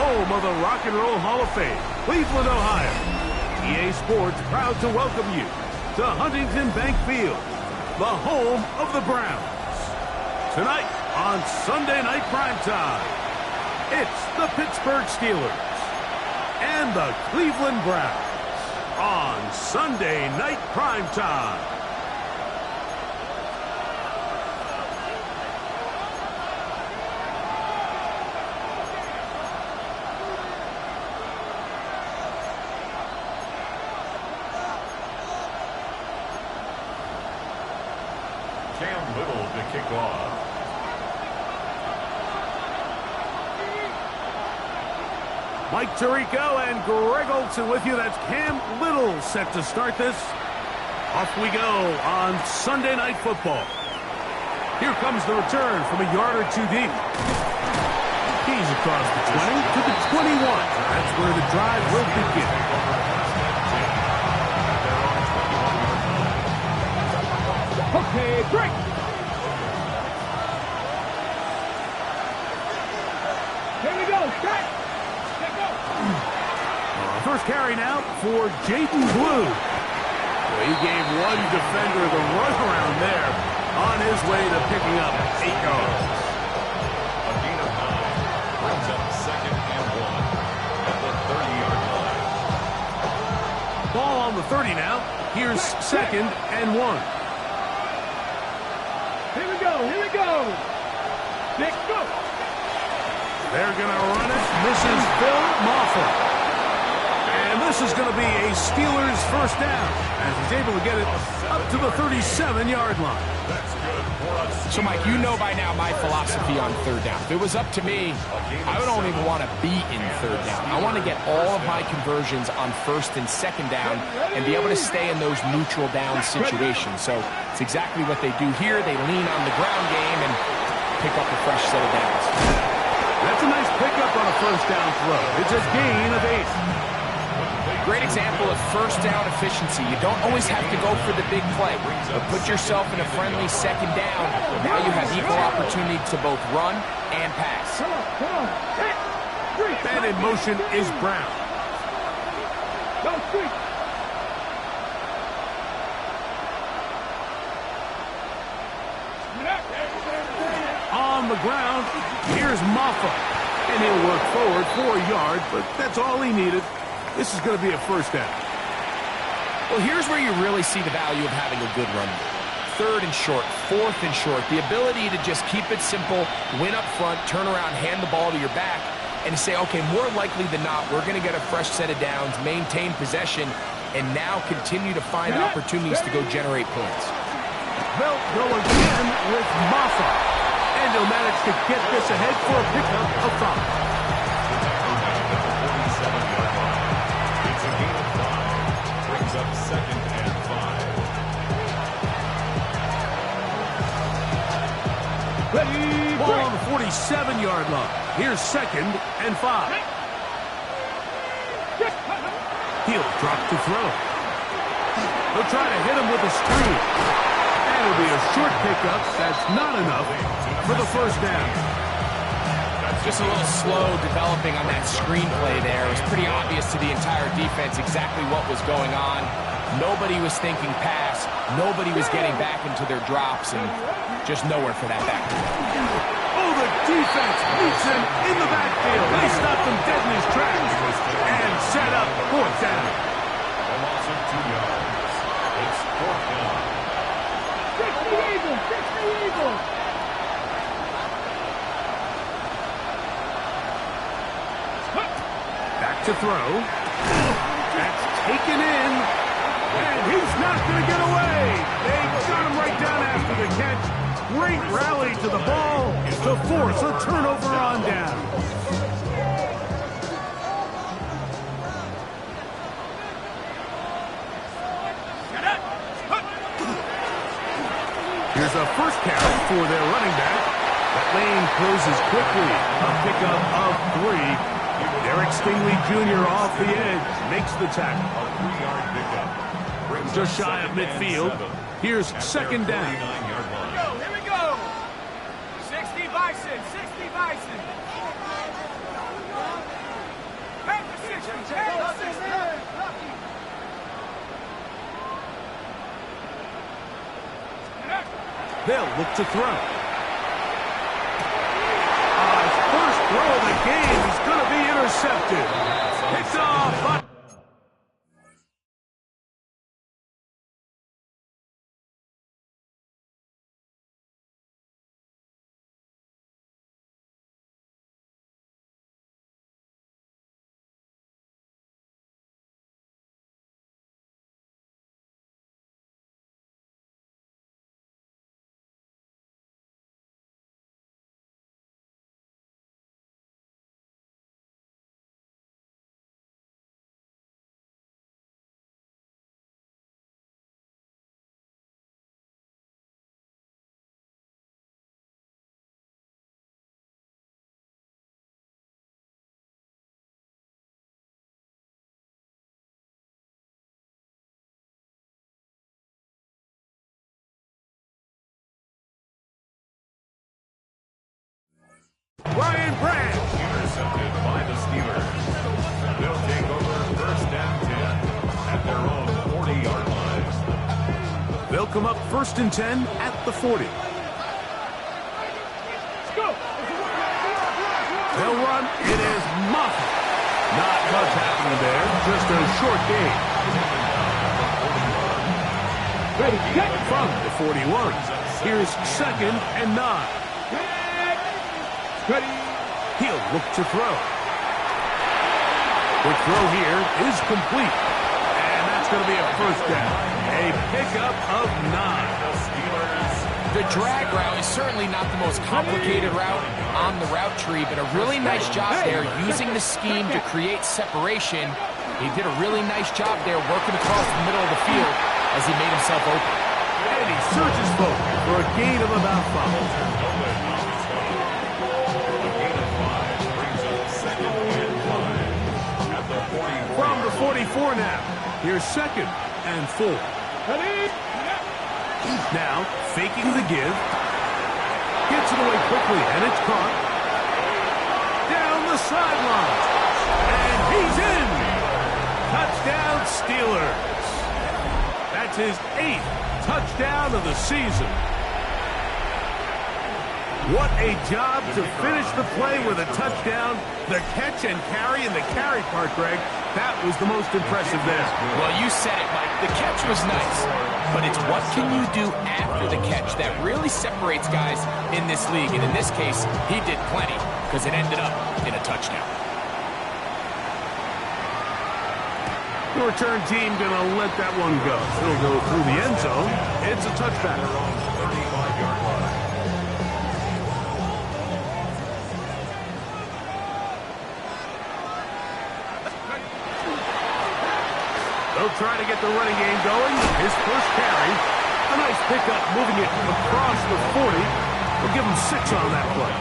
home of the Rock and Roll Hall of Fame, Cleveland, Ohio. EA Sports proud to welcome you to Huntington Bank Field, the home of the Browns. Tonight on Sunday Night Primetime, it's the Pittsburgh Steelers and the Cleveland Browns on Sunday Night Primetime. Cam Little to kick off. Mike Tirico and Greg Olsen with you. That's Cam Little set to start this. Off we go on Sunday Night Football. Here comes the return from a yard or two deep. He's across the 20 to the 21. That's where the drive will begin. Okay, break. Here we go. Start. Let go. First carry now for Jaden Blue. Well, he gave one defender the runaround there on his way to picking up 8 yards. A gain of 9 brings up 2nd and 1 at the 30-yard line. Ball on the 30 now. Here's 2nd and 1. Here we go. Here we go. Let's go. They're going to run it. This is Phil Mafah. And this is going to be a Steelers first down as he's able to get it up to the 37-yard line. That's good for us. So, Mike, you know by now my philosophy on third down. If it was up to me, I don't even want to be in third down. I want to get all of my conversions on 1st and 2nd down and be able to stay in those neutral down situations. So it's exactly what they do here. They lean on the ground game and pick up a fresh set of downs. That's a nice pickup on a first down throw. It's a gain of 8. Great example of first down efficiency. You don't always have to go for the big play, but put yourself in a friendly 2nd down. Now you have equal opportunity to both run and pass. Come on. And in motion is Brown. Go, street. On the ground, here's Mafah. And he'll work forward for a yard, but that's all he needed. This is going to be a first down. Well, here's where you really see the value of having a good run. 3rd and short, 4th and short. The ability to just keep it simple, win up front, turn around, hand the ball to your back, and say, okay, more likely than not, we're going to get a fresh set of downs, maintain possession, and now continue to find opportunities to go generate points. They'll go again with Mafah. And he'll manage to get this ahead for a pickup of 5. Up 2nd and 5. Ball on the 47-yard line. Here's 2nd and 5. He'll drop to throw. He'll try to hit him with a screen. And it'll be a short pickup. That's not enough for the first down. Just a little slow developing on that screenplay there. It was pretty obvious to the entire defense exactly what was going on. Nobody was thinking pass. Nobody was getting back into their drops, and just nowhere for that back. Oh, the defense meets him in the backfield. They stopped him dead in his tracks and set up 4th down. A loss of 2 yards. It's 4th down. 60 Eagles. 60 Eagles. To throw. That's taken in. And he's not going to get away. They got him right down after the catch. Great rally to the ball to force a turnover on down. Here's a first carry for their running back. That lane closes quickly. A pickup of 3. Derek Stingley Jr. off the edge, makes the tackle. A 3-yard pickup. Just shy of midfield. Here's 2nd down. Here we go. 60 Bison. 60 Bison. They'll look to throw. His first throw of the game is going to be intercepted. Picked off by... Brian Branch. Intercepted by the Steelers. They'll take over first and 10 at their own 40-yard line. They'll come up first and 10 at the 40. They'll run. It is muffled. Not much happening there. Just a short gain. From the 41. Here's second and 9. He'll look to throw. The throw here is complete. And that's going to be a first down. A pickup of 9. The drag route is certainly not the most complicated route on the route tree, but a really nice job there using the scheme to create separation. He did a really nice job there working across the middle of the field as he made himself open. And he searches forward for a gain of about 5. From the 44 now. Here's second and 4. Now, faking the give. Gets it away quickly, and it's caught. Down the sideline. And he's in. Touchdown, Steelers. That's his 8th touchdown of the season. What a job to finish the play with a touchdown. The catch and carry, and the carry part, Greg, that was the most impressive there. Well, you said it, Mike. The catch was nice, but it's what can you do after the catch that really separates guys in this league. And in this case, he did plenty because it ended up in a touchdown. The return team going to let that one go. It'll go through the end zone. It's a touchback. 35-yard line. They'll try to get the running game going. His first carry. A nice pickup moving it across the 40. We'll give him 6 on that play.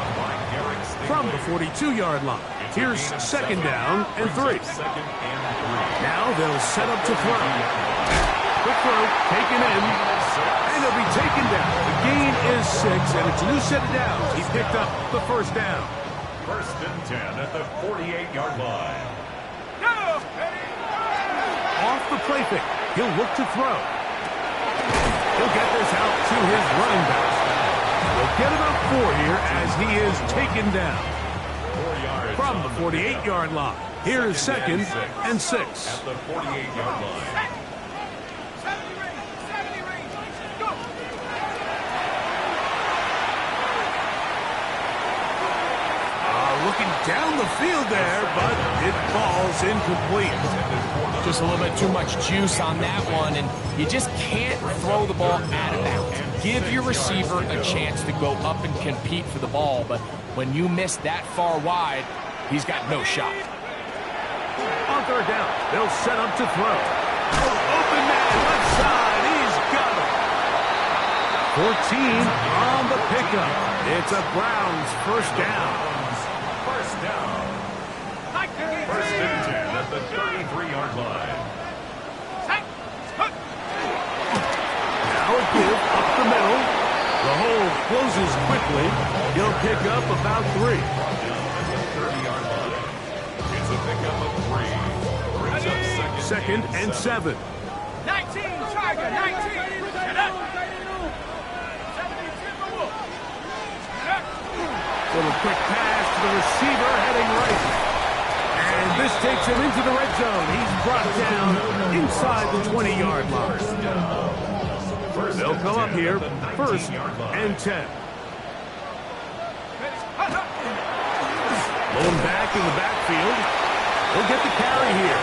From the 42-yard line. Here's second down and 3. Now they'll set up to throw. Quick throw, taken in. And he'll be taken down. The gain is 6, and it's a new set of downs. He picked up the first down. First and 10 at the 48-yard line. Off the play fake. He'll look to throw. He'll get this out to his running back. He'll get about 4 here as he is taken down. 4 yards From the 48-yard line. Here's second and 6. at the 48-yard line. Looking down the field there, but it falls incomplete. Just a little bit too much juice on that one, and you just can't throw the ball out of bounds. Give your receiver a chance to go up and compete for the ball, but when you miss that far wide, he's got no shot. On third down, they'll set up to throw. Open man, left side, he's got it. 14 on the pickup. It's a Browns first down. First down. First and 10 at the 33-yard line. Now a give up the middle. The hole closes quickly. He'll pick up about 3. At the 30-yard line. It's a pickup pickup of 3. Brings up Second and 7. 19, Tiger, 19. Little quick pass to the receiver heading right. And this takes him into the red zone. He's brought down inside the 20-yard line. They'll come up here, first and 10. Going back in the backfield. He'll get the carry here.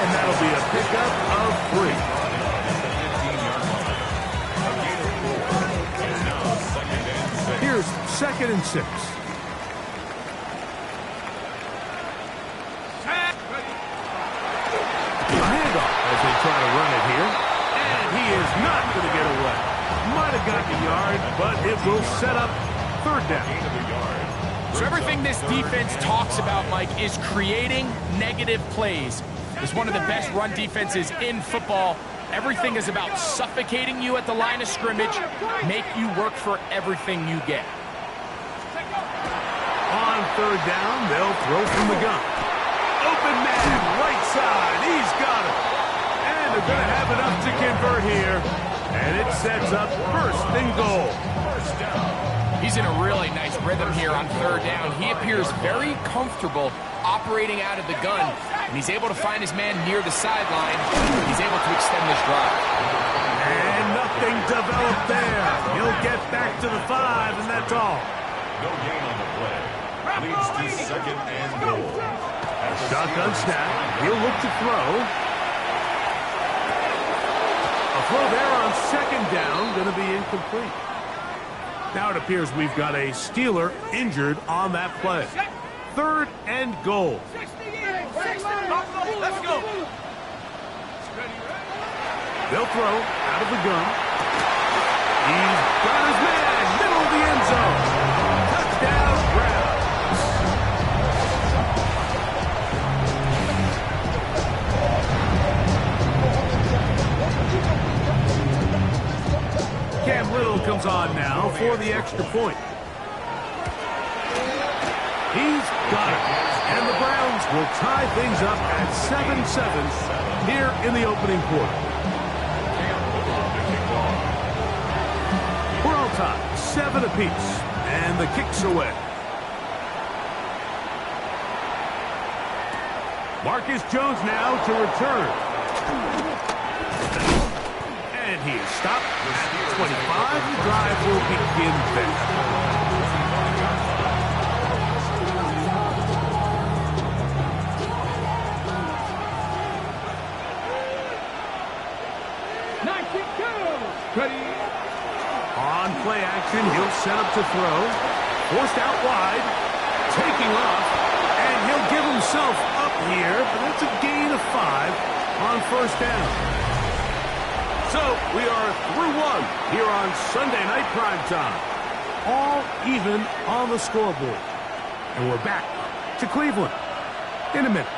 And that'll be a pickup of 3. Here's second and 6. A handoff as they try to run it here. And he is not going to get away. Might have got the yard, but it will set up third down. So everything this defense talks about, Mike, is creating negative plays. It's one of the best run defenses in football. Everything is about suffocating you at the line of scrimmage, make you work for everything you get. On third down, they'll throw from the gun. Open man, right side. He's got it. And they're going to have enough to convert here. And it sets up first and goal. He's in a really nice rhythm here on third down. He appears very comfortable operating out of the gun, and he's able to find his man near the sideline. He's able to extend this drive. And nothing developed there. He'll get back to the 5, and that's all. No gain on the play. Leads to second and goal. Shotgun snap. He'll look to throw. A throw there on second down, going to be incomplete. Now it appears we've got a Steeler injured on that play. Third and goal. Let's go. They'll throw out of the gun. He's got his man, middle of the end zone. Touchdown, Browns. Cam Little comes on now for the extra point. He's got it. And the Browns will tie things up at 7-7 here in the opening quarter. We're all tied, 7 apiece, and the kick's away. Marcus Jones now to return. And he is stopped at 25. The drive will begin there. On play action, he'll set up to throw. Forced out wide. Taking off. And he'll give himself up here. But that's a gain of 5 on first down. So we are through 1 here on Sunday Night Primetime. All even on the scoreboard. And we're back to Cleveland in a minute.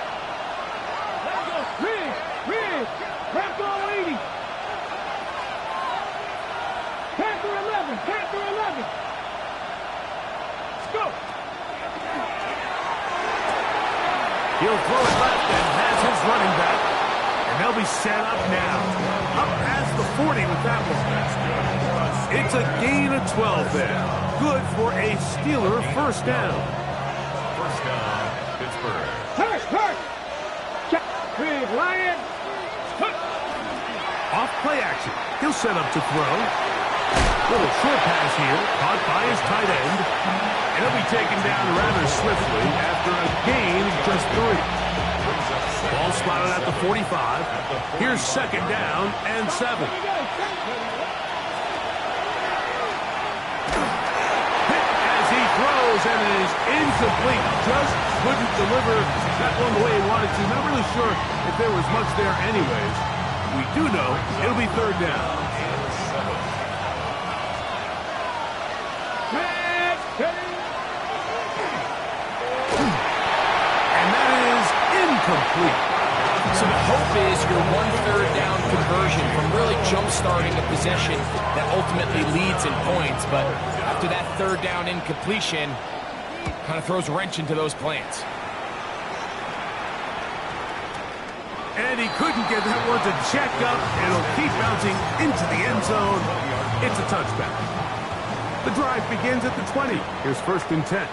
Rig, Panther 80. Panther 11, Panther 11. Let's go. He'll throw it left and has his running back. And they'll be set up now. Up past the 40 with that one. It's a gain of 12 there. Good for a Steeler first down. First down, Pittsburgh. Hurt. Big Lion. Off play action. He'll set up to throw. Little short pass here. Caught by his tight end. And he'll be taken down rather swiftly after a gain of just 3. Ball spotted at the 45. Here's second down and 7. Hit as he throws, and it is incomplete. Just couldn't deliver that one the way he wanted to. Not really sure if there was much there anyways. We do know it'll be third down. And that is incomplete. So the hope is your 1/3 down conversion from really jump-starting a possession that ultimately leads in points. But after that third down incompletion, kind of throws a wrench into those plans. And he couldn't get that one to check up. It'll keep bouncing into the end zone. It's a touchback. The drive begins at the 20. Here's 1st and 10.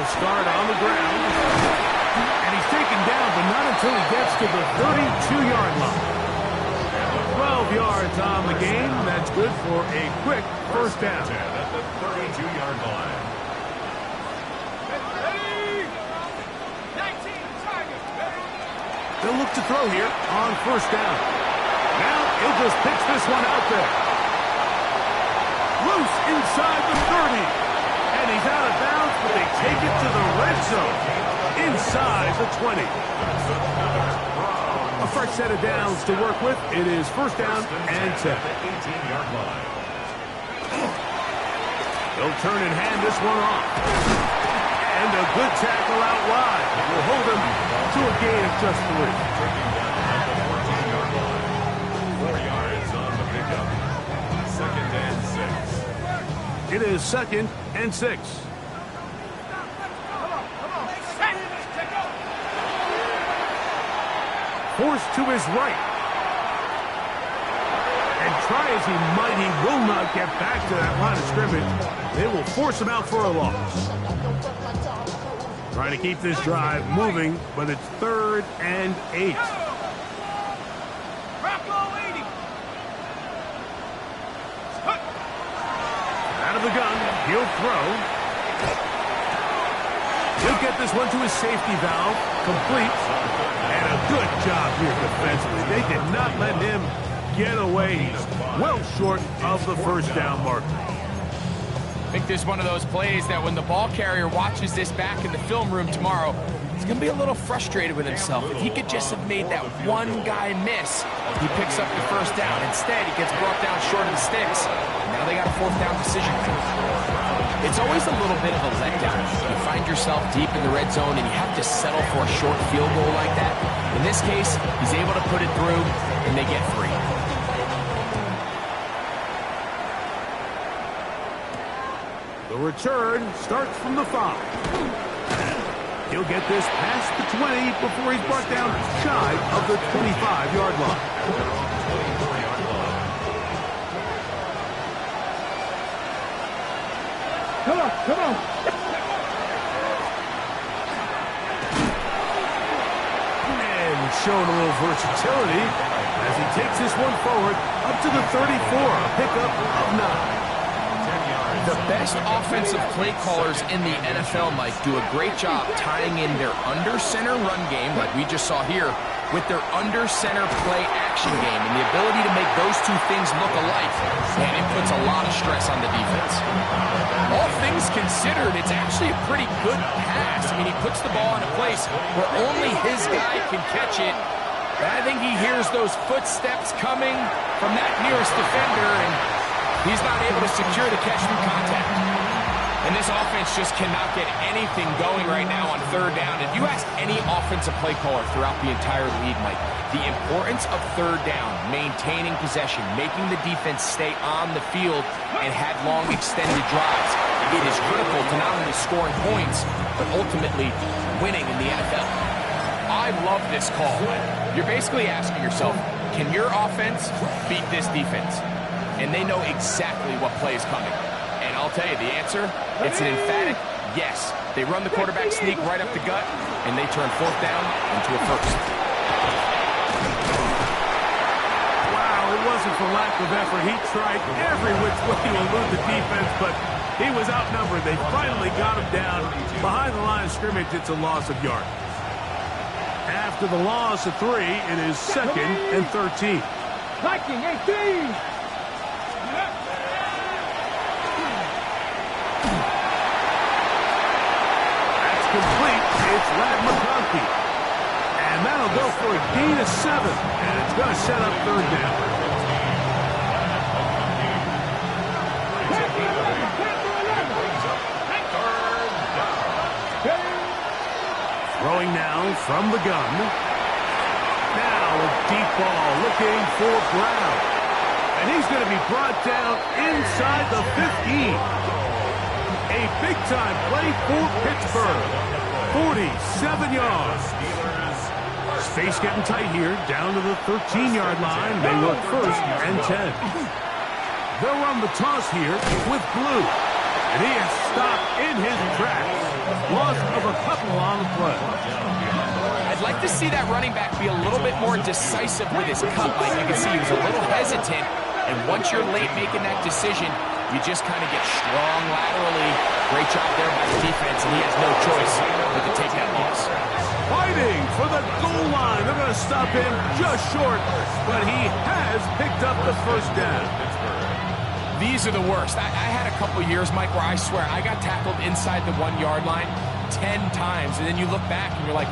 Start on the ground. And he's taken down, but not until he gets to the 32-yard line. 12 yards on the game. That's good for a quick 1st down. At the 32-yard line. They'll look to throw here on 1st down. Now he'll just pitch this one out there. Loose inside the 30. And he's out of bounds, but they take it to the red zone inside the 20. A fresh set of downs to work with. It is 1st down and 10. 18-yard line. They'll turn and hand this one off. And a good tackle out wide. Will hold him to a gain of just 3. Taking down at the 14-yard line. 4 yards on the pickup. 2nd and 6. It is 2nd and 6. Forced to his right. And try as he might, he will not get back to that line of scrimmage. They will force him out for a loss. Trying to keep this drive moving, but it's 3rd and 8. Out of the gun, he'll throw. He'll get this one to his safety valve, complete. And a good job here defensively. They did not let him get away. He's well short of the 1st down marker. I think this is one of those plays that when the ball carrier watches this back in the film room tomorrow, he's going to be a little frustrated with himself. If he could just have made that one guy miss, he picks up the 1st down. Instead, he gets brought down short of the sticks. Now they got a 4th down decision. It's always a little bit of a letdown. You find yourself deep in the red zone and you have to settle for a short field goal like that. In this case, he's able to put it through and they get 3. The return starts from the 5. He'll get this past the 20 before he's brought down shy of the 25-yard line. Come on, come on. And showing a little versatility as he takes this one forward up to the 34, a pickup of 9. The best offensive play callers in the NFL, Mike, do a great job tying in their under-center run game, like we just saw here, with their under-center play action game. And the ability to make those two things look alike, and it puts a lot of stress on the defense. All things considered, it's actually a pretty good pass. I mean, he puts the ball in a place where only his guy can catch it. And I think he hears those footsteps coming from that nearest defender, and he's not able to secure the catch through contact. And this offense just cannot get anything going right now on 3rd down. If you ask any offensive play caller throughout the entire league, Mike, the importance of 3rd down, maintaining possession, making the defense stay on the field and have long extended drives, it is critical to not only scoring points, but ultimately winning in the NFL. I love this call. You're basically asking yourself, can your offense beat this defense? And they know exactly what play is coming. And I'll tell you, the answer, it's an emphatic yes. They run the quarterback sneak right up the gut, and they turn 4th down into a 1st. Wow, it wasn't for lack of effort. He tried every which way to elude the defense, but he was outnumbered. They finally got him down. Behind the line of scrimmage, it's a loss of yards. After the loss of 3, it is 2nd and 13. Viking 18. Complete, it's Ladd McConkey. And that'll go for a gain of 7. And it's going to set up 3rd down. Throwing now from the gun. Now a deep ball looking for Brown. And he's going to be brought down inside the 15. A big-time play for Pittsburgh. 47 yards. Space getting tight here, down to the 13-yard line. They look first and 10. They'll run the toss here with Blue. And he is stopped in his tracks. Loss of a couple on the play. I'd like to see that running back be a little bit more decisive with his cut. Like you can see, he was a little hesitant. And once you're late making that decision, you just kind of get strong laterally. Great job there by the defense, and he has no choice but to take that loss. Fighting for the goal line. They're going to stop him just short, but he has picked up the first down. These are the worst. I had a couple years, Mike, where I swear I got tackled inside the 1-yard line 10 times, and then you look back and you're like,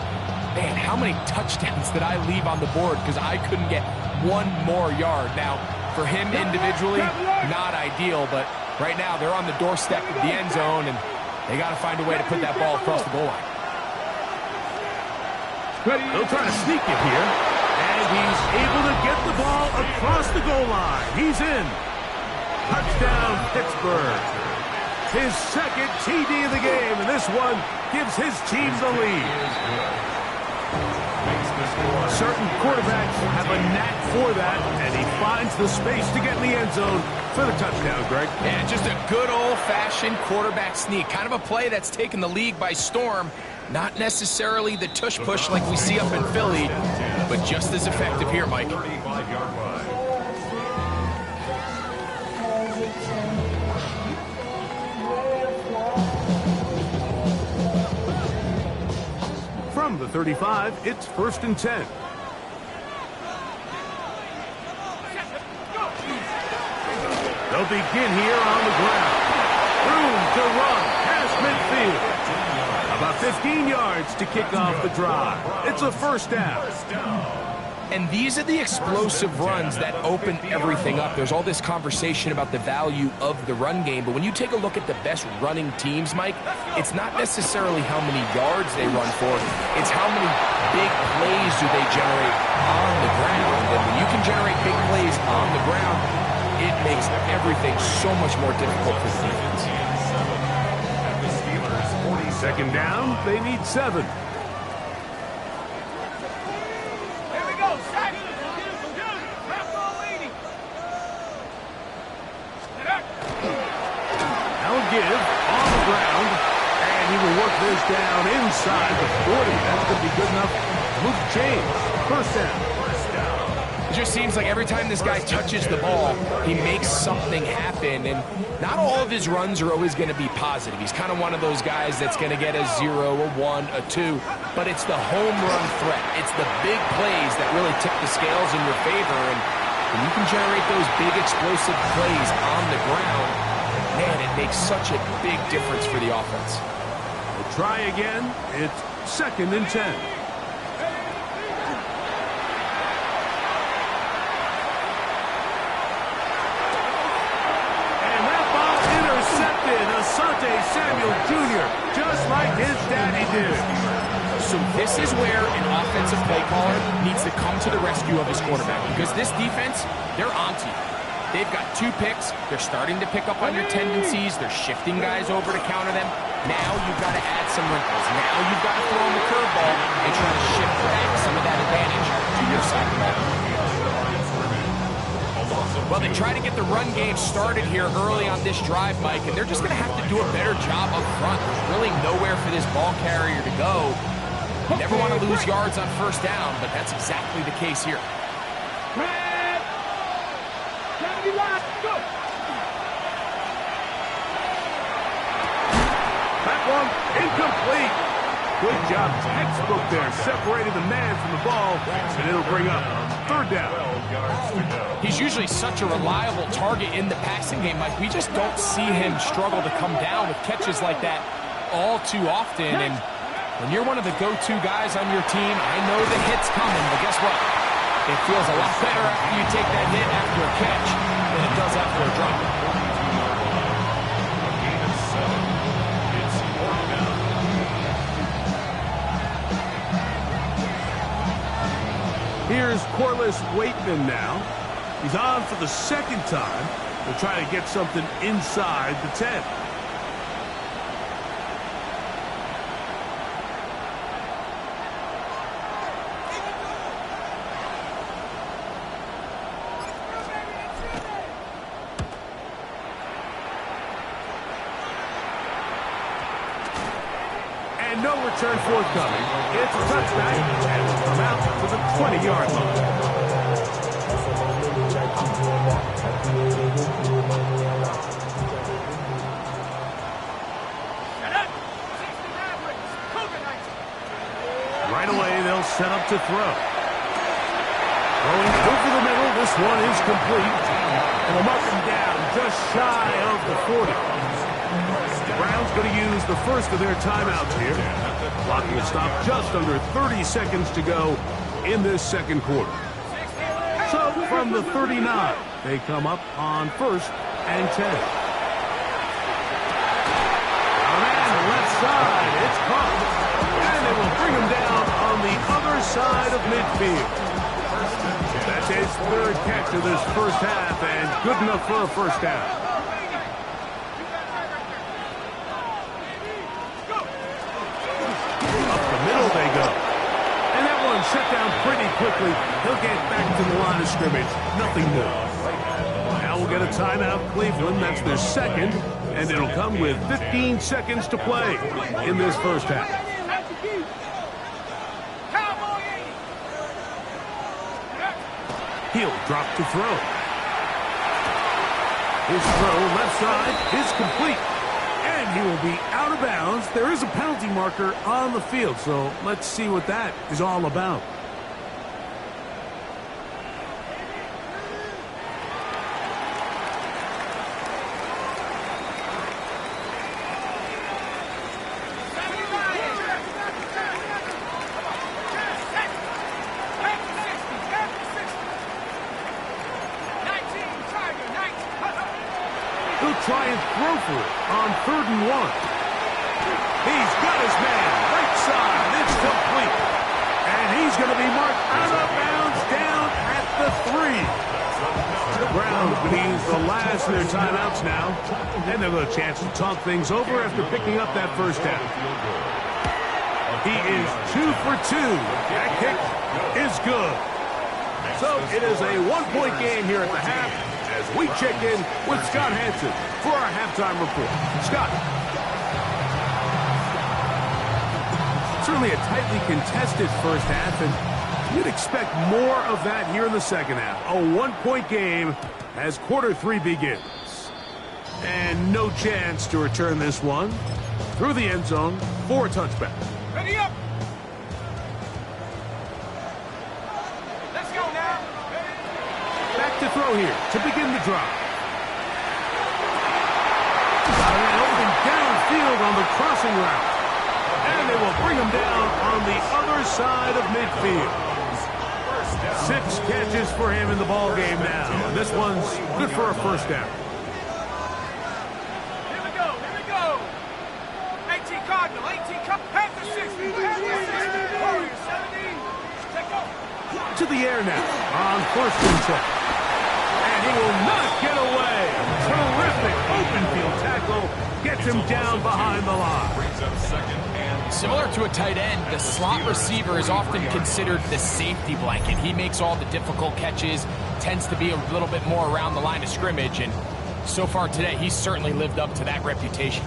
man, how many touchdowns did I leave on the board because I couldn't get one more yard? Now, for him individually, not ideal, but right now they're on the doorstep of the end zone, and they got to find a way to put that ball across the goal line. They'll try to sneak it here, and he's able to get the ball across the goal line. He's in. Touchdown, Pittsburgh. His second TD of the game, and this one gives his team the lead. Certain quarterbacks have a knack for that, and he finds the space to get in the end zone for the touchdown, Greg. Yeah, just a good old-fashioned quarterback sneak. Kind of a play that's taken the league by storm. Not necessarily the tush-push like we see up in Philly, but just as effective here, Mike. 35-yard line. From the 35, it's 1st and 10. They'll begin here on the ground. Room to run past midfield. About 15 yards to kick off the drive. It's a first down. And these are the explosive runs that open everything up. There's all this conversation about the value of the run game, but when you take a look at the best running teams, Mike, it's not necessarily how many yards they run for, it's how many big plays do they generate on the ground. And when you can generate big plays on the ground, it makes everything so much more difficult for the defense. Second down, they need 7. Give on the ground, and he will work this down inside the 40. That's going to be good enough to move the chains. First down. It just seems like every time this guy touches the ball, he makes something happen, and not all of his runs are always going to be positive. He's kind of one of those guys that's going to get a 0, a 1, a 2, but it's the home run threat. It's the big plays that really tip the scales in your favor, and when you can generate those big explosive plays on the ground, man, it makes such a big difference for the offense. We'll try again. It's 2nd and 10. And that ball intercepted. Asante Samuel Jr., just like his daddy did. So this is where an offensive play caller needs to come to the rescue of his quarterback, because this defense, they're onto you. They've got 2 picks. They're starting to pick up on your tendencies. They're shifting guys over to counter them. Now you've got to add some wrinkles. Now you've got to throw them the curveball and try to shift back some of that advantage to your side of the ball. Well, they try to get the run game started here early on this drive, Mike, and they're just going to have to do a better job up front. There's really nowhere for this ball carrier to go. You never want to lose yards on first down, but that's exactly the case here. That one incomplete. Good job, textbook there, separating the man from the ball, and it'll bring up 3rd down. He's usually such a reliable target in the passing game, Mike. We just don't see him struggle to come down with catches like that all too often. And when you're one of the go-to guys on your team, I know the hit's coming, but guess what? It feels a lot better after you take that hit after a catch than it does after a drop. Here's Corliss Waitman now. He's on for the second time to try to get something inside the 10. And no return forthcoming. It's a touchback, and will come out to the 20-yard line. Right away, they'll set up to throw. Going over the middle, this one is complete. And they'll mark him down just shy of the 40. The Browns going to use the first of their timeouts here. Clock will stop just under 30 seconds to go in this second quarter. So from the 39, they come up on 1st and 10. On left side, it's caught. And they will bring him down on the other side of midfield. That's his third catch of this first half, and good enough for a first down. Up the middle they go. And that one shut down pretty quickly. He'll get back to the line of scrimmage. Nothing more. Now we'll get a timeout, Cleveland. That's their second. And it'll come with 15 seconds to play in this first half. He'll drop to throw. His throw left side is complete. And he will be out of bounds. There is a penalty marker on the field, so let's see what that is all about. He'll try and throw for it on 3rd and 1. He's got his man right side. It's complete. And he's going to be marked out of bounds down at the 3. The Browns going to use the last of their timeouts now. And they'll have a chance to talk things over after picking up that first down. He is 2 for 2. That kick is good. So it is a 1-point game here at the half, as we check in with Scott Hanson for our halftime report. Scott. Certainly a tightly contested first half, and you'd expect more of that here in the second half. A 1-point game as quarter 3 begins. And no chance to return this one through the end zone for a touchback. Ready up! Let's go now! Back to throw here to begin the drive. Got it open downfield on the crossing route. And they will bring him down on the other side of midfield. 6 catches for him in the ball game now. And this one's good for a first down. Here we go! 18 Cardinal, 18 Panther 60, Panther 60, Warrior 17. Take off. To the air now on 1st and 10. And he will not get away. Terrific open field tackle. Gets him down behind the line. Similar to a tight end, the slot receiver is often considered the safety blanket. He makes all the difficult catches, tends to be a little bit more around the line of scrimmage, and so far today, he's certainly lived up to that reputation.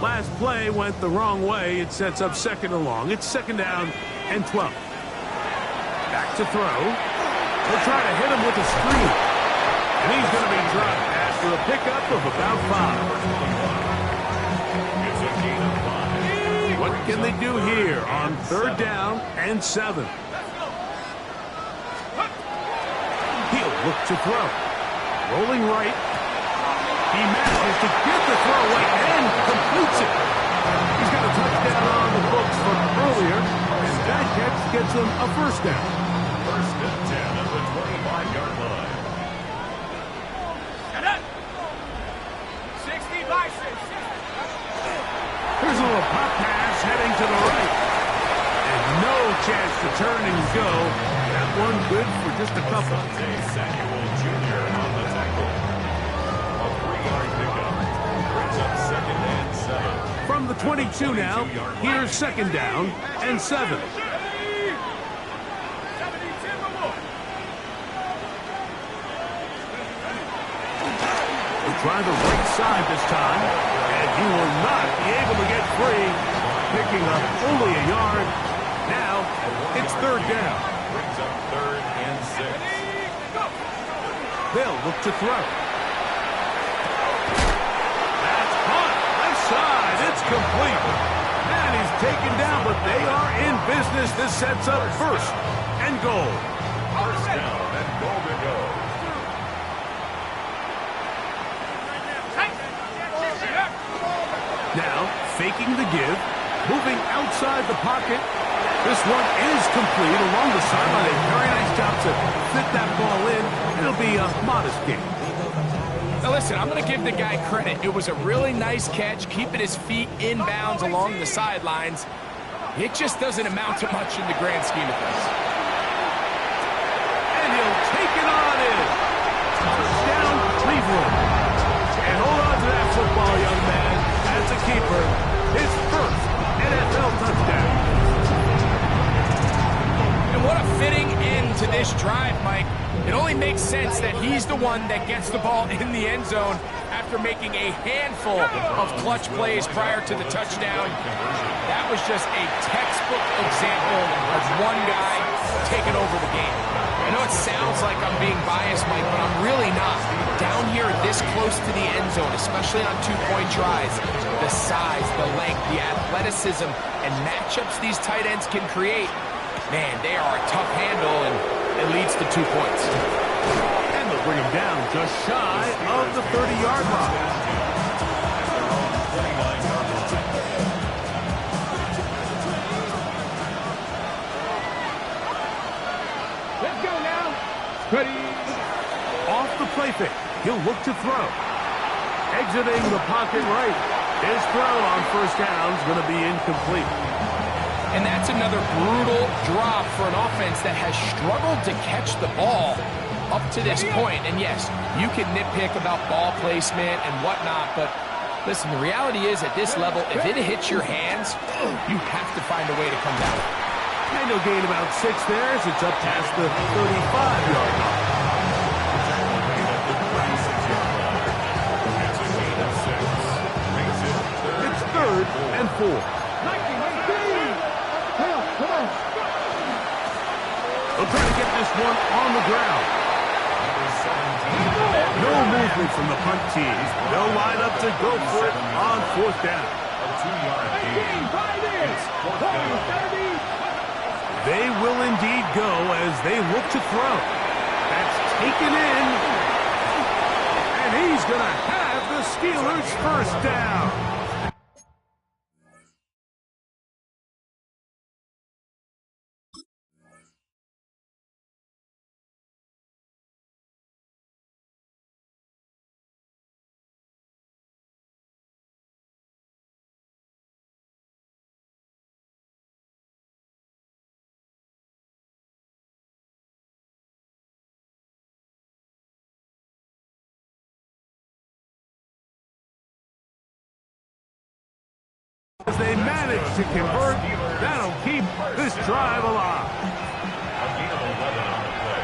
Last play went the wrong way. It sets up 2nd and long. It's 2nd down and 12. Back to throw. He'll try to hit him with a screen. And he's going to be dropped after a pickup of about 5. What can they do here on 3rd down and 7? He'll look to throw. Rolling right. He manages to get the throw away and completes it. He's got a touchdown on the books from earlier, and that catch gets him a first down. 1st and 10 at the 25-yard line. 60 by 6. Here's a little pop pass heading to the right. And no chance to turn and go. That one good for just a couple. Asante Samuel Jr. on the tackle. A 3-yard pickup brings up 2nd and 7. From the 22 now, here's 2nd down and 7. Try the right side this time, and he will not be able to get free, picking up only a yard. Now, it's 3rd down. Brings up 3rd and 6. They'll look to throw. That's caught. Left side. It's complete. And he's taken down, but they are in business. This sets up 1st and goal. 1st down and goal to go. Now, faking the give, moving outside the pocket. This one is complete along the sideline. A very nice job to fit that ball in. It'll be a modest gain. Now listen, I'm going to give the guy credit. It was a really nice catch, keeping his feet inbounds along the sidelines. It just doesn't amount to much in the grand scheme of things. And he'll take it on in. Touchdown, Cleveland. And hold on to that football, young man. As a keeper, his 1st NFL touchdown. And what a fitting end to this drive, Mike. It only makes sense that he's the one that gets the ball in the end zone after making a handful of clutch plays prior to the touchdown. That was just a textbook example of one guy taking over the game. I know it sounds like I'm being biased, Mike, but I'm really not. Down here this close to the end zone, especially on 2-point tries, the size, the length, the athleticism, and matchups these tight ends can create, man, they are a tough handle, and it leads to 2 points. And they'll bring him down just shy of the 30-yard line. Let's go now. Ready. Off the play fake, he'll look to throw. Exiting the pocket right. His throw on 1st down is going to be incomplete. And that's another brutal drop for an offense that has struggled to catch the ball up to this point. And yes, you can nitpick about ball placement and whatnot, but listen, the reality is at this level, if it hits your hands, you have to find a way to come down. And he'll gain about 6 there as it's up past the 35-yard line. It's 3rd and 4. They'll try to get this one on the ground. No movement from the punt team. They'll line up to go for it on 4th down. A 2-yard gain. It's 4th down. They will indeed go as they look to throw. That's taken in. And he's going to have the Steelers' 1st down. As they manage to convert, that'll keep this drive alive. A gain of 11 on the play.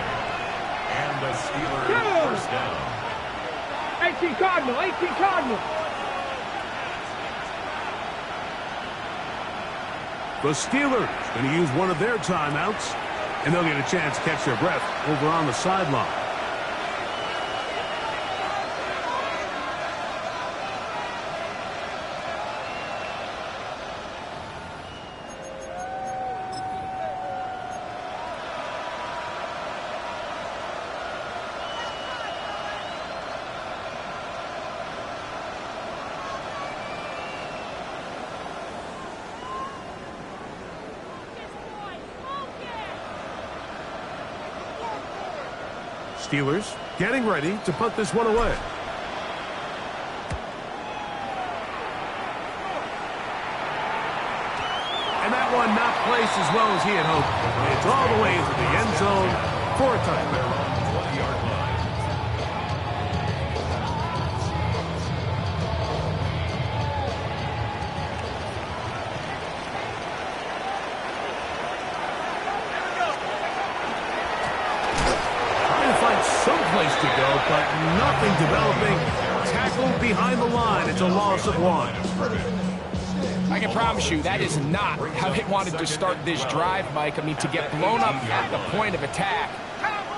And the Steelers' 1st down. 18 Cardinal, 18 Cardinal. The Steelers going to use one of their timeouts, and they'll get a chance to catch their breath over on the sideline. Steelers getting ready to put this one away. And that one knocked placed as well as he had hoped. It's all the way into the end zone for a touchdown. 20-yard line. Trying to find some place to go, but nothing developing. Tackled behind the line. It's a loss of 1. I can promise you that is not how they wanted to start this drive, Mike. I mean, to get blown up at the point of attack,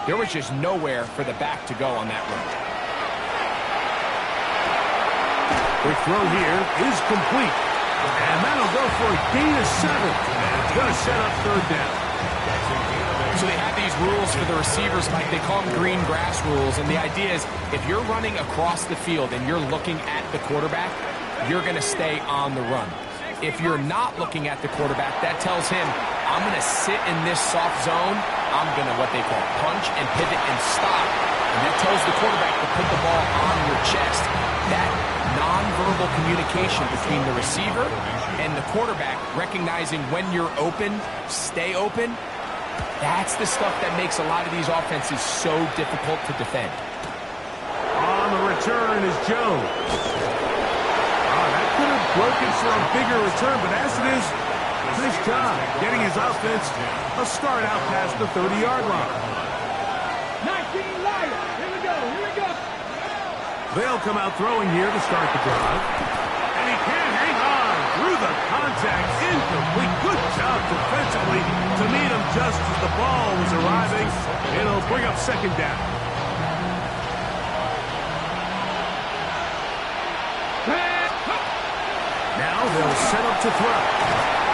there was just nowhere for the back to go on that run. Quick throw here is complete. And that'll go for a gain of 7. And it's going to set up 3rd down. So they have these rules for the receivers, Mike. They call them green grass rules. And the idea is if you're running across the field and you're looking at the quarterback, you're going to stay on the run. If you're not looking at the quarterback, that tells him, I'm going to sit in this soft zone. I'm going to, what they call, punch and pivot and stop. And that tells the quarterback to put the ball on your chest. That nonverbal communication between the receiver and the quarterback, recognizing when you're open, stay open, that's the stuff that makes a lot of these offenses so difficult to defend. On the return is Jones. That could have broken for a bigger return, but as it is, nice job getting his offense a start out past the 30-yard line. 19 Lions. Here we go. They'll come out throwing here to start the drive. And he can't hang on through the contact. Incomplete. Good job defensively to meet him just as the ball was arriving. It'll bring up 2nd down. Now they'll set up to throw.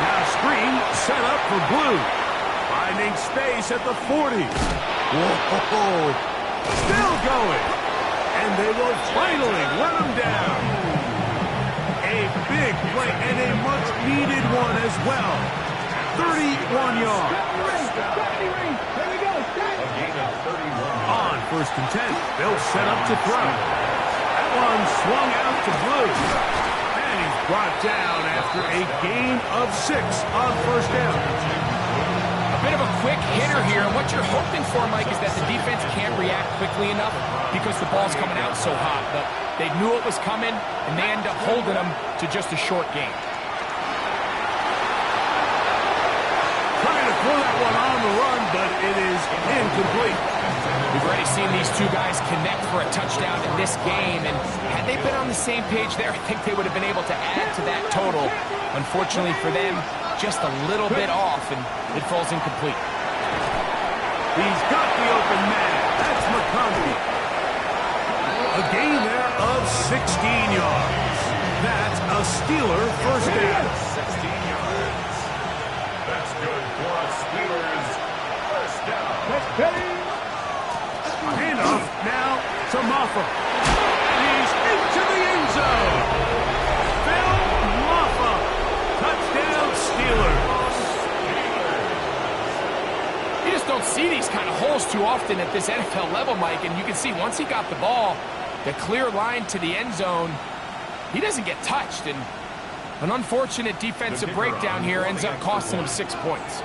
Now screen set up for Blue. Finding space at the 40. Whoa. Still going. And they will finally run him down. A big play and a much-needed one as well. 31 yards. On 1st and 10, they'll set up to throw. That one swung out to Blue. And he's brought down after a gain of 6 on 1st down. Bit of a quick hitter here. What you're hoping for, Mike, is that the defense can't react quickly enough because the ball's coming out so hot. But they knew it was coming, and they end up holding them to just a short game. Trying to throw that one on the run, but it is incomplete. We've already seen these two guys connect for a touchdown in this game, and had they been on the same page there, I think they would have been able to add to that total. Unfortunately for them, just a little bit off, and it falls incomplete. He's got the open man. That's McConkey. A gain there of 16 yards. That's a Steeler 1st down. 16 yards. That's good for a Steelers 1st down. Handoff now to Maffa. And he's into the end zone. Phil Maffa. Touchdown Steelers. You just don't see these kind of holes too often at this NFL level, Mike, and you can see once he got the ball, the clear line to the end zone, he doesn't get touched, and an unfortunate defensive breakdown here ends up costing him 6 points.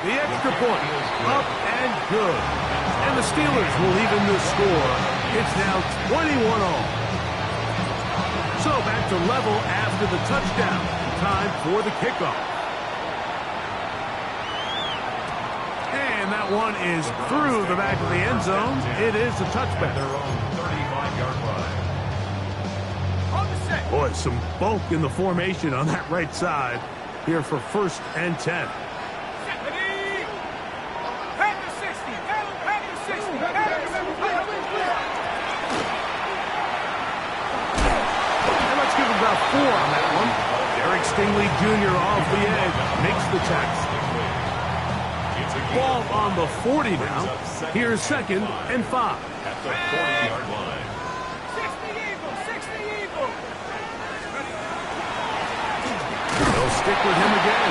The extra point, up and good. And the Steelers will even the score. It's now 21 all. So back to level after the touchdown. Time for the kickoff. And that one is through the back of the end zone. It is a touchback. Their own 35-yard line. On the set. Boy, some bulk in the formation on that right side here for 1st and 10. About 4 on that one. Derek Stingley Jr. off the edge makes the tackle. Ball on the 40 now. Here's 2nd and 5. At the 40-yard line. 60 Eagles, 60 Eagles. They'll stick with him again.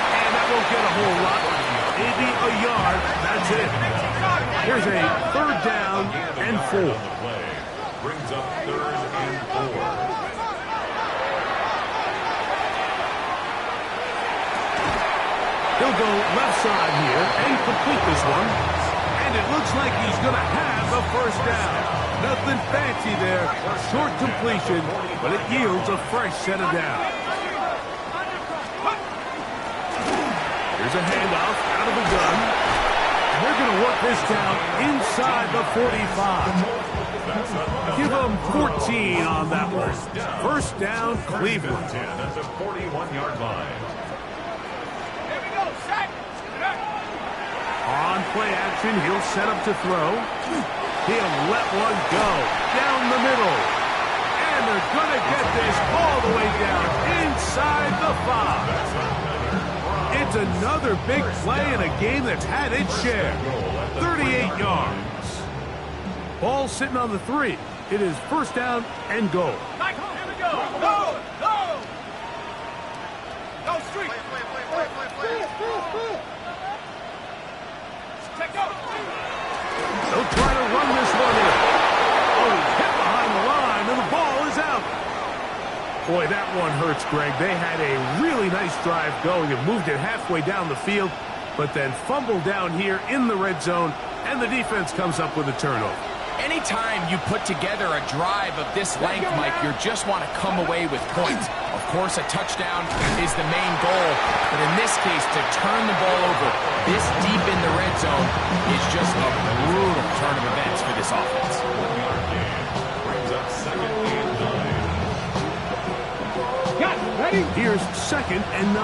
And that won't get a whole lot. Maybe a yard. That's it. Here's a 3rd down and 4. Brings up 3rd and 4. He'll go left side here and complete this one. And it looks like he's going to have the first down. Nothing fancy there. Short completion, but it yields a fresh set of downs. Here's a handoff out of the gun. And they're going to work this down inside the 45. Give them 14 on that one. First down, Cleveland. 10 at the 41-yard line. Here we go, set. On play action, he'll set up to throw. He'll let one go down the middle. And they're going to get this all the way down inside the 5. It's another big play in a game that's had its share. 38 yards. Ball sitting on the 3. It is first down and goal. Here we go. Go, go. Go, street. Check out. They'll try to run this one in. Oh, hit behind the line, and the ball is out. Boy, that one hurts, Greg. They had a really nice drive going and moved it halfway down the field, but then fumbled down here in the red zone, and the defense comes up with a turnover. Anytime you put together a drive of this length, Mike, you just want to come away with points. Of course, a touchdown is the main goal, but in this case, to turn the ball over this deep in the red zone is just a brutal turn of events for this offense. 1-yard gain brings up second and 9. Got ready. Here's second and 9.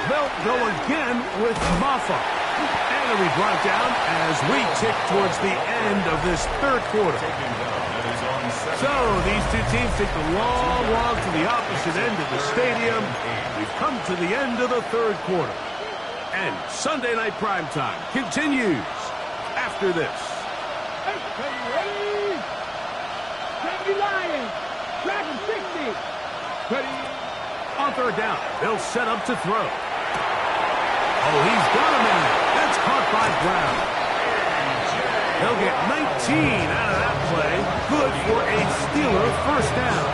They'll go again with Maffa. And it'll be brought down as we tick towards the end of this third quarter. So these two teams take the long walk to the opposite end of the stadium. We've come to the end of the third quarter. And Sunday Night Primetime continues after this. Ready. 70 Lions. Dragon 60. Ready. On third down, they'll set up to throw. Oh, he's got a man. That's caught by Brown. They'll get 19 out of that play. Good for a Steeler first down.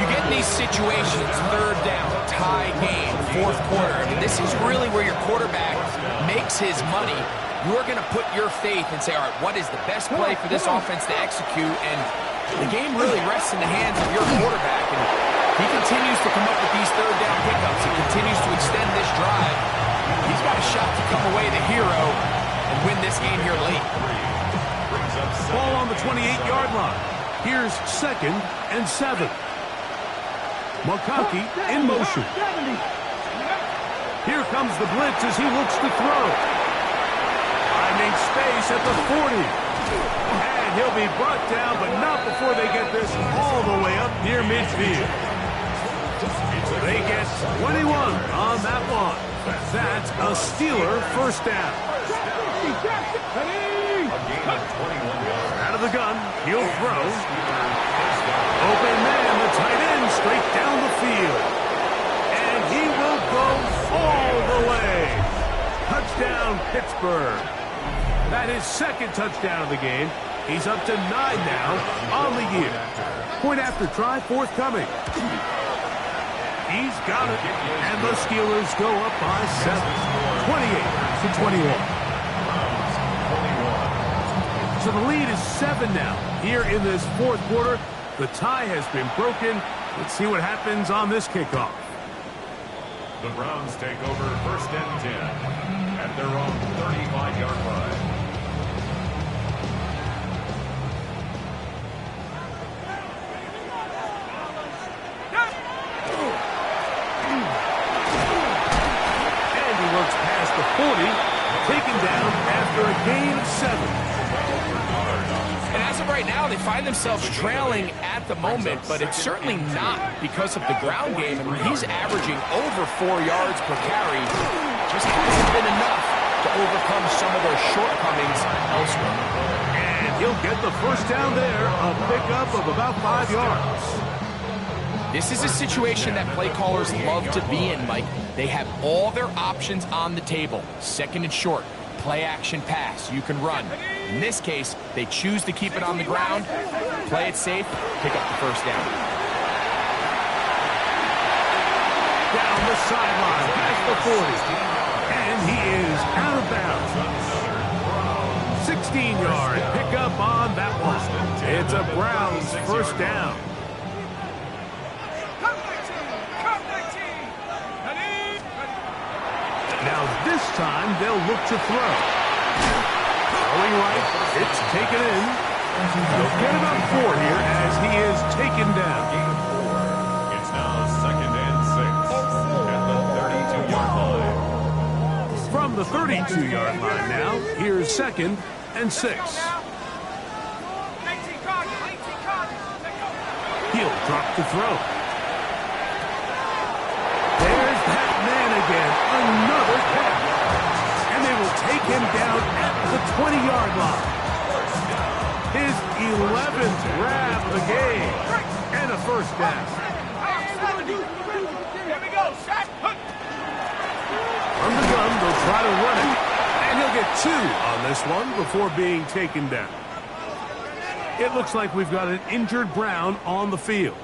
You get in these situations, third down, tie game, fourth quarter. I mean, this is really where your quarterback makes his money. You're going to put your faith and say, all right, what is the best play for this offense to execute? And the game really rests in the hands of your quarterback. And he continues to come up with these third down pickups. He continues to extend this drive. He's got a shot to come away the hero and win this game here late. Ball on the 28-yard line. Here's second and 7. McConkey in motion. Here comes the blitz as he looks to throw. Finding space at the 40. And he'll be brought down, but not before they get this all the way up near midfield. They get 21 on that one. That's a Steeler first down. Out of the gun, he'll throw. Open man, the tight end, straight down the field. And he will go all the way. Touchdown, Pittsburgh. That is second touchdown of the game. He's up to 9 now on the year. Point after try forthcoming. He's got it, and the Steelers go up by 7, 28-21. So the lead is 7 now. Here in this fourth quarter, the tie has been broken. Let's see what happens on this kickoff. The Browns take over first and 10 at their own 35-yard line. Past the 40, taken down after a gain of 7. And as of right now, they find themselves trailing at the moment, but it's certainly not because of the ground game. I mean, he's averaging over 4 yards per carry. Just hasn't been enough to overcome some of those shortcomings elsewhere. And he'll get the first down there, a pickup of about 5 yards. This is a situation that play callers love to be in, Mike. They have all their options on the table. Second and short, play action pass, you can run. In this case, they choose to keep it on the ground, play it safe, pick up the first down. down the sideline past the 40. And he is out of bounds. 16-yard pickup on that one. It's a Browns first down. Now this time they'll look to throw. Throwing right, it's taken in. They'll get about 4 here as he is taken down. It's now 2nd and 6 at the 32-yard line. From the 32-yard line now, here's 2nd and 6. He'll drop the throw. There's that man again. Another pass. And they will take him down at the 20-yard line. His 11th grab of the game. And a first down. Here we go, Shaq. From the gun, they'll try to run it. And he'll get 2 on this one before being taken down. It looks like we've got an injured Brown on the field.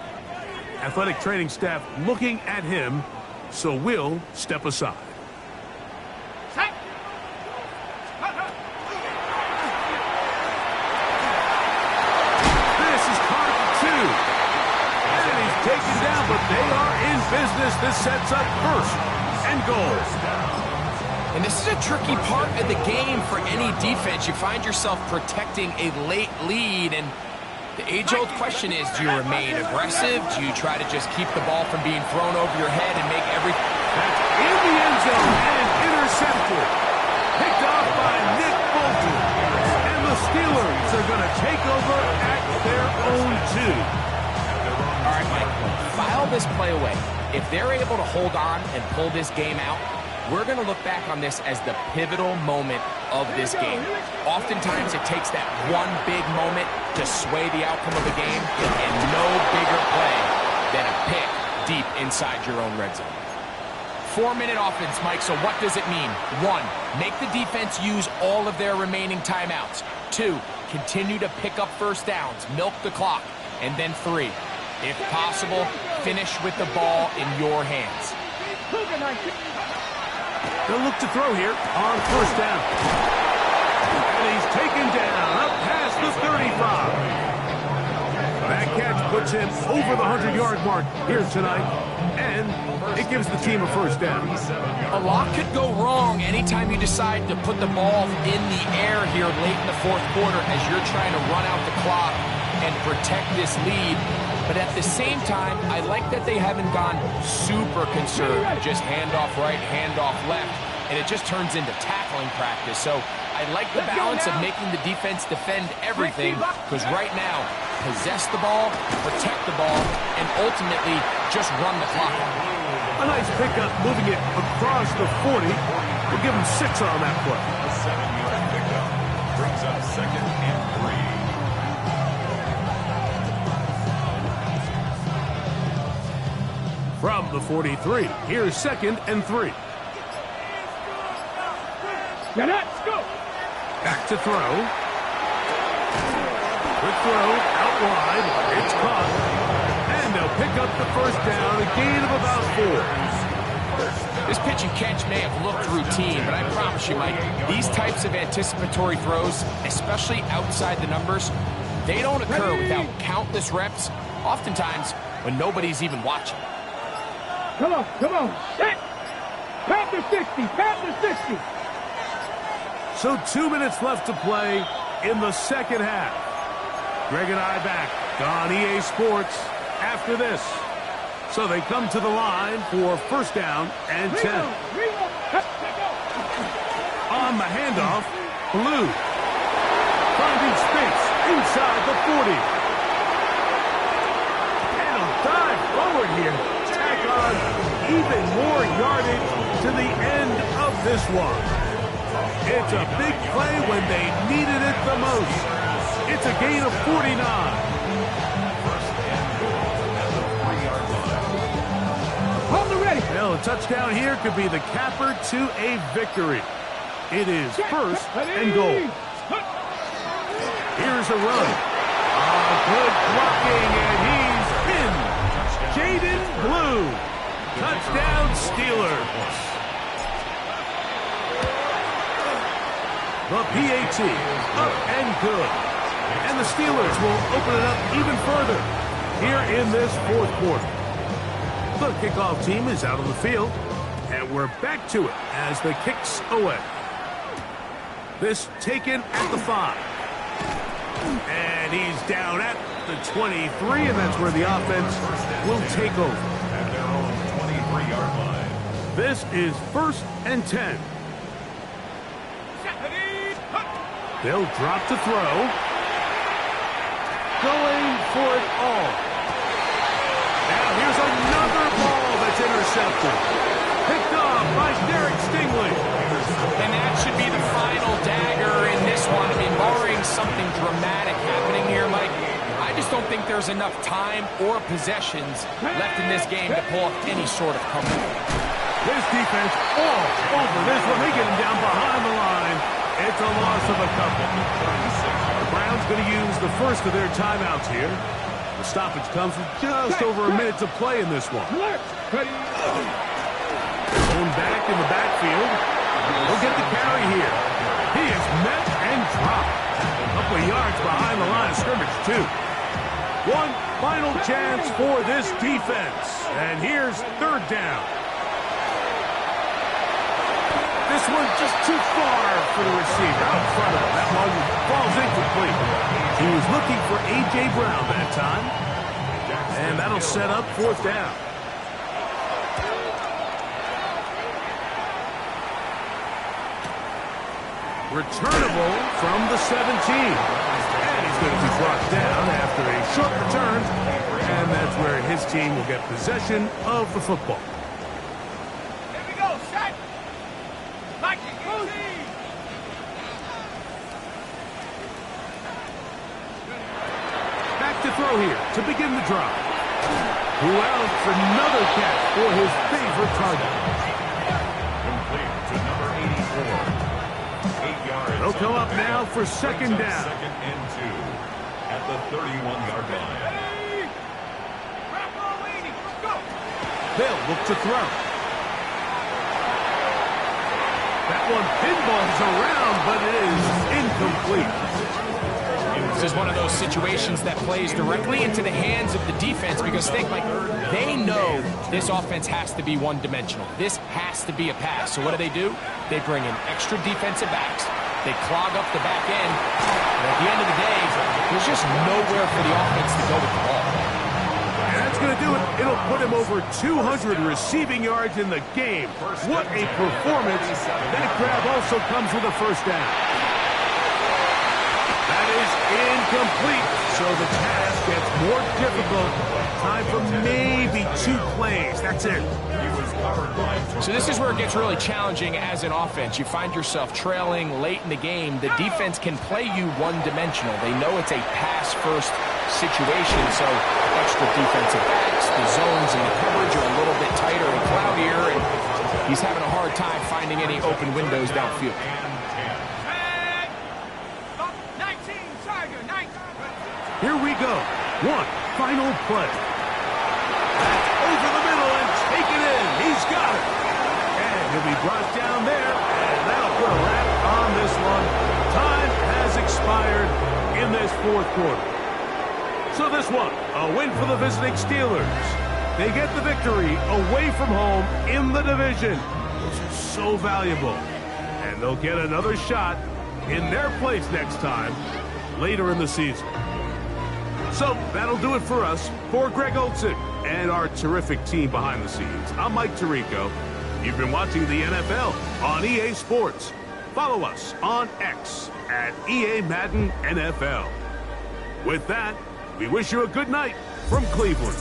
Athletic training staff looking at him, so we'll step aside. This is caught for 2. And he's taken down, but they are in business. This sets up 1st and goal. And this is a tricky part of the game for any defense. You find yourself protecting a late lead, and the age-old question is, do you remain aggressive? Do you try to just keep the ball from being thrown over your head and make everything? That's in the end zone and intercepted. Picked off by Nick Bolton. And the Steelers are going to take over at their own 2. All right, Mike, file this play away. If they're able to hold on and pull this game out, we're going to look back on this as the pivotal moment of this game. Oftentimes, it takes that one big moment to sway the outcome of the game, and no bigger play than a pick deep inside your own red zone. 4-minute offense, Mike, so what does it mean? 1, make the defense use all of their remaining timeouts. 2, continue to pick up first downs, milk the clock. And then 3, if possible, finish with the ball in your hands. They'll look to throw here on first down. And he's taken down up past the 35. That catch puts him over the 100-yard mark here tonight. And it gives the team a first down. A lot could go wrong anytime you decide to put the ball in the air here late in the 4th quarter as you're trying to run out the clock and protect this lead. But at the same time, I like that they haven't gone super conservative, just handoff right, handoff left, and it just turns into tackling practice. So I like the balance of making the defense defend everything, because right now, possess the ball, protect the ball, and ultimately just run the clock out. A nice pickup, moving it across the 40. We'll give him 6 on that play. A 7-yard pickup brings up 2nd and 3. From the 43, here's 2nd and 3. Back to throw. Quick throw, out wide. It's caught. And they'll pick up the first down, a gain of about 4. This pitch and catch may have looked routine, but I promise you, Mike, these types of anticipatory throws, especially outside the numbers, they don't occur without countless reps, oftentimes when nobody's even watching. Come on. Set. Panther 60. Panther 60. So 2 minutes left to play in the second half. Greg and I back on EA Sports after this. So they come to the line for first down and 10. On the handoff, Blue finding space inside the 40. And a dive forward here. Tack on even more yardage to the end of this one. It's a big play when they needed it the most. It's a gain of 49. Well, a touchdown here could be the capper to a victory. It is first and goal. Here's a run. Good blocking, and he's in. Jaden Blue. Touchdown, Steelers. The PAT, up and good. And the Steelers will open it up even further here in this fourth quarter. The kickoff team is out on the field, and we're back to it as the kicks away. This taken at the 5. And he's down at the 23, and that's where the offense will take over. At their own 23-yard line. This is 1st and 10. They'll drop to throw. Going for it all. Now here's another ball that's intercepted. Picked up by Derek Stingley. And that should be the final dagger in this one. I mean, barring something dramatic happening here, Mike, I just don't think there's enough time or possessions left in this game to pull off any sort of comeback. This defense all over this one. They get him down behind the line. It's a loss of a couple. The Browns going to use the first of their timeouts here. The stoppage comes with just over a minute to play in this one. Going back in the backfield. He'll get the carry here. He is met and dropped. A couple of yards behind the line of scrimmage, too. One final chance for this defense. And here's 3rd down. This one's just too far for the receiver out in front of him. That one falls incomplete. He was looking for A.J. Brown that time. And that'll set up 4th down. Returnable from the 17. And he's going to be brought down after a short return. And that's where his team will get possession of the football. Throw here to begin the drive. Wells, another catch for his favorite target. Complete to number 84. 8 yards. They'll come up now for 2nd down. 2nd and 2 at the 31-yard line. They'll look to throw. That one pinballs around, but it is incomplete. This is one of those situations that plays directly into the hands of the defense because think, like, they know this offense has to be one-dimensional. This has to be a pass. So what do? They bring in extra defensive backs. They clog up the back end. And at the end of the day, there's just nowhere for the offense to go with the ball. And that's going to do it. It'll put him over 200 receiving yards in the game. What a performance. That grab also comes with a 1st down. That is incomplete, so the task gets more difficult. Time for maybe 2 plays. That's it. So this is where it gets really challenging as an offense. You find yourself trailing late in the game. The defense can play you one-dimensional. They know it's a pass-first situation, so extra defensive backs, the zones and the coverage are a little bit tighter and cloudier, and he's having a hard time finding any open windows downfield. Here we go. One final play. That's over the middle and taken in. He's got it. And he'll be brought down there. And that'll put a wrap on this one. Time has expired in this 4th quarter. So this one, a win for the visiting Steelers. They get the victory away from home in the division, which is so valuable. And they'll get another shot in their place next time later in the season. So that'll do it for us. For Greg Olsen and our terrific team behind the scenes, I'm Mike Tirico. You've been watching the NFL on EA Sports. Follow us on X at EA Madden NFL. With that, we wish you a good night from Cleveland.